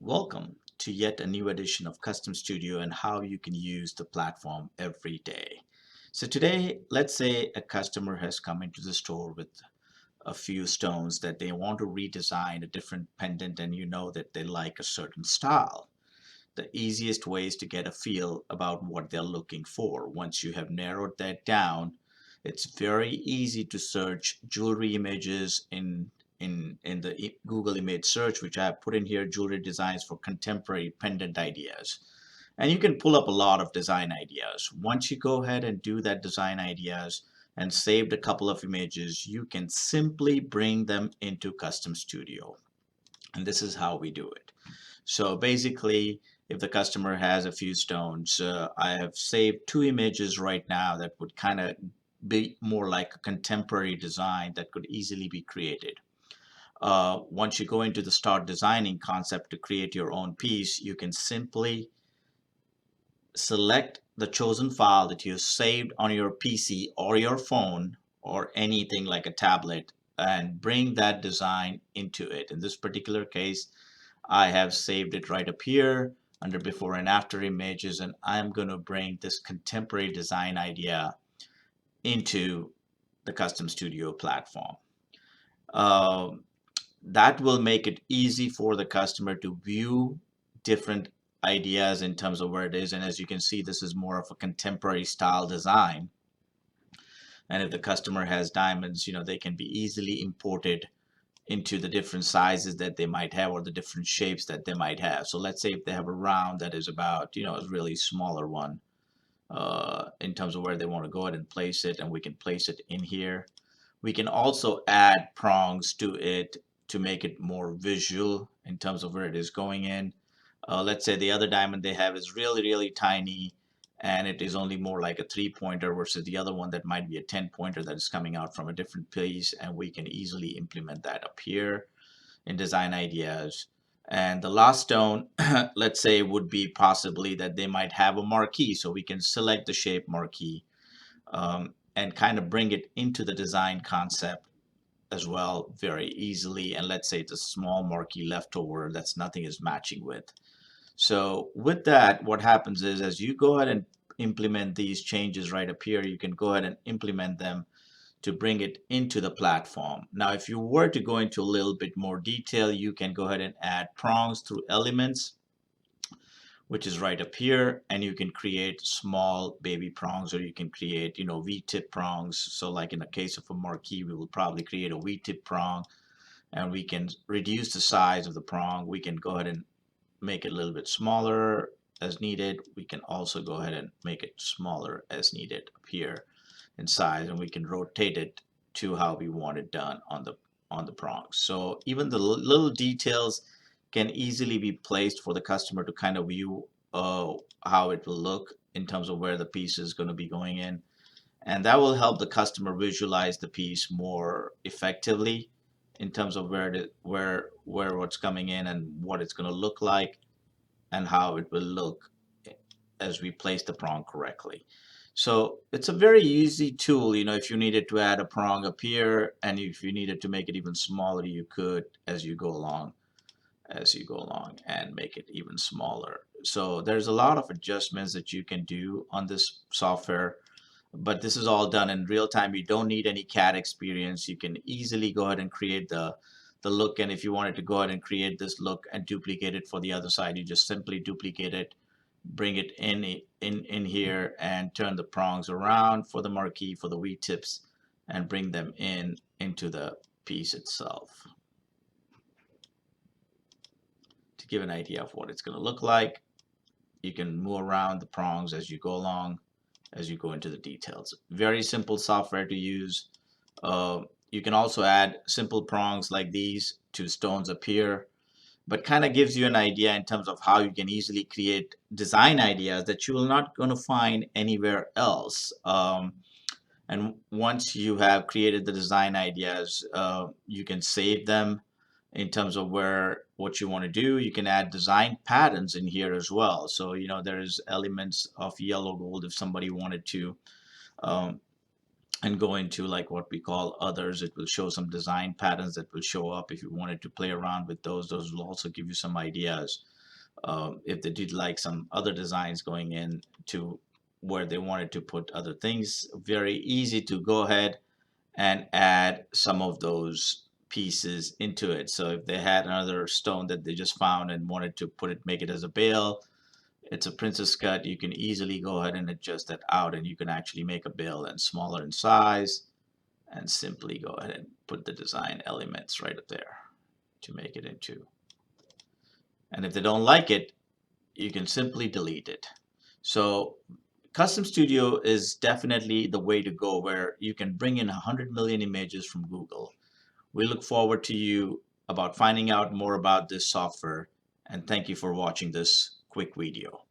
Welcome to yet a new edition of Custom Studio and how you can use the platform every day. So today, let's say a customer has come into the store with a few stones that they want to redesign a different pendant, and you know that they like a certain style. The easiest way is to get a feel about what they're looking for. Once you have narrowed that down, it's very easy to search jewelry images in the Google image search, which I have put in here, jewelry designs for contemporary pendant ideas. And you can pull up a lot of design ideas. Once you go ahead and do that design ideas and saved a couple of images, you can simply bring them into Custom Studio. And this is how we do it. So basically, if the customer has a few stones, I have saved two images right now that would kind of be more like a contemporary design that could easily be created. Once you go into the start designing concept to create your own piece, you can simply select the chosen file that you saved on your PC or your phone or anything like a tablet and bring that design into it. In this particular case, I have saved it right up here under before and after images, and I'm going to bring this contemporary design idea into the Custom Studio platform. Um, that will make it easy for the customer to view different ideas in terms of where it is. And as you can see, this is more of a contemporary style design. And if the customer has diamonds, they can be easily imported into the different sizes that they might have or the different shapes that they might have. So let's say if they have a round that is about, a really smaller one in terms of where they want to go ahead and place it, and we can place it in here. We can also add prongs to it to make it more visual in terms of where it is going in. Let's say the other diamond they have is really, really tiny and it is only more like a 3-pointer versus the other one that might be a 10-pointer that is coming out from a different piece, and we can easily implement that up here in design ideas. And the last stone, let's say, would be possibly that they might have a marquee. So we can select the shape marquee and kind of bring it into the design concept as well very easily. And let's say it's a small marquee leftover that's nothing is matching with. So with that, what happens is as you go ahead and implement these changes right up here, you can go ahead and implement them to bring it into the platform. Now, if you were to go into a little bit more detail, you can go ahead and add prongs through elements, which is right up here, and you can create small baby prongs, or you can create, V-tip prongs. So like in the case of a marquee, we will probably create a V-tip prong, and we can reduce the size of the prong. We can go ahead and make it a little bit smaller as needed. We can also go ahead and make it smaller as needed up here in size, and we can rotate it to how we want it done on the prongs. So even the little details can easily be placed for the customer to kind of view how it will look in terms of where the piece is going to be going in, and that will help the customer visualize the piece more effectively in terms of where what's coming in and what it's going to look like and how it will look as we place the prong correctly. So it's a very easy tool. If you needed to add a prong up here, and if you needed to make it even smaller, you could as you go along and make it even smaller. So there's a lot of adjustments that you can do on this software, but this is all done in real time. You don't need any CAD experience. You can easily go ahead and create the look, and if you wanted to go ahead and create this look and duplicate it for the other side, you just simply duplicate it, bring it in here, and turn the prongs around for the marquee, for the V tips, and bring them into the piece itself to give an idea of what it's going to look like. You can move around the prongs as you go along, as you go into the details. Very simple software to use. You can also add simple prongs like these to stones up here, but kind of gives you an idea in terms of how you can easily create design ideas that you will not going to find anywhere else. And once you have created the design ideas, you can save them in terms of what you want to do. You can add design patterns in here as well. So, there's elements of yellow gold if somebody wanted to. And go into like what we call others, it will show some design patterns that will show up if you wanted to play around with those. Those will also give you some ideas If they did like some other designs going in to where they wanted to put other things, very easy to go ahead and add some of those pieces into it. So if they had another stone that they just found and wanted to put it, make it as a bale, it's a princess cut, you can easily go ahead and adjust that out, and you can actually make a bale and smaller in size, and simply go ahead and put the design elements right up there to make it into. And if they don't like it, you can simply delete it. So Custom Studio is definitely the way to go, where you can bring in 100 million images from Google. We look forward to you about finding out more about this software, and thank you for watching this quick video.